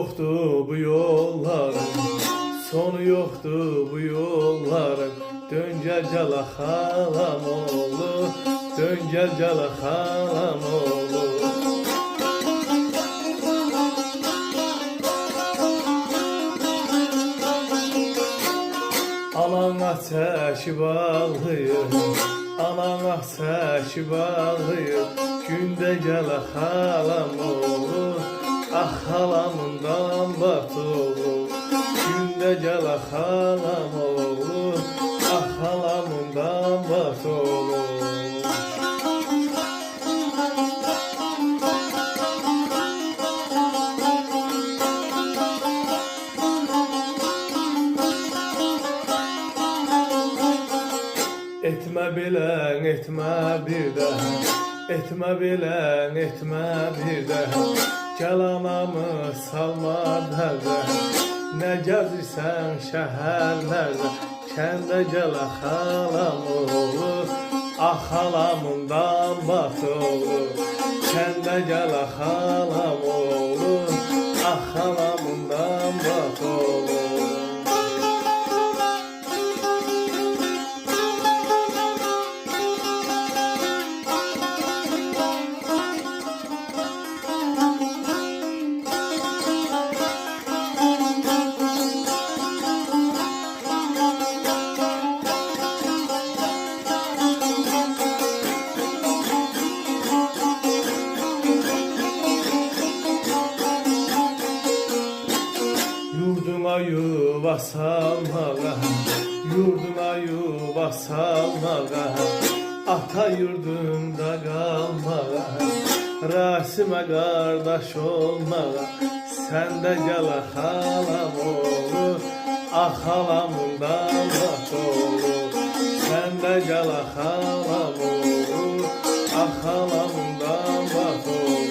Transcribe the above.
yoktu bu yolların, sonu yoktu bu yolların. Dön gel cala halam oğlu, dön gel cala halam oğlu. Anan ateşi bağlıyır, anan ateşi bağlıyır. Günde gel halam oğlu, ah halamından bat oğlu. Günde gel halam oğlu, ah halamından bat oğlu. Etme bilen etme bir daha, etme bilen etme bir daha. Gel anamı salma dərdə, nə gəzirsən şəhərlərdə. Kəndə gəl xalam oğlu, ah xalamından bat oğlu. Kəndə gəl xalam oğlu, ah xalamından bat oğlu. Yurduna yuva salmağa, yurduna yuva salmağa. Ata yurdunda qalmağa, Rasimə qardaş olmağa. Sən də gəl xalam oğlu, ah xalamından bat oğlu. Sən də gəl xalam oğlu, ah xalamından bat oğlu.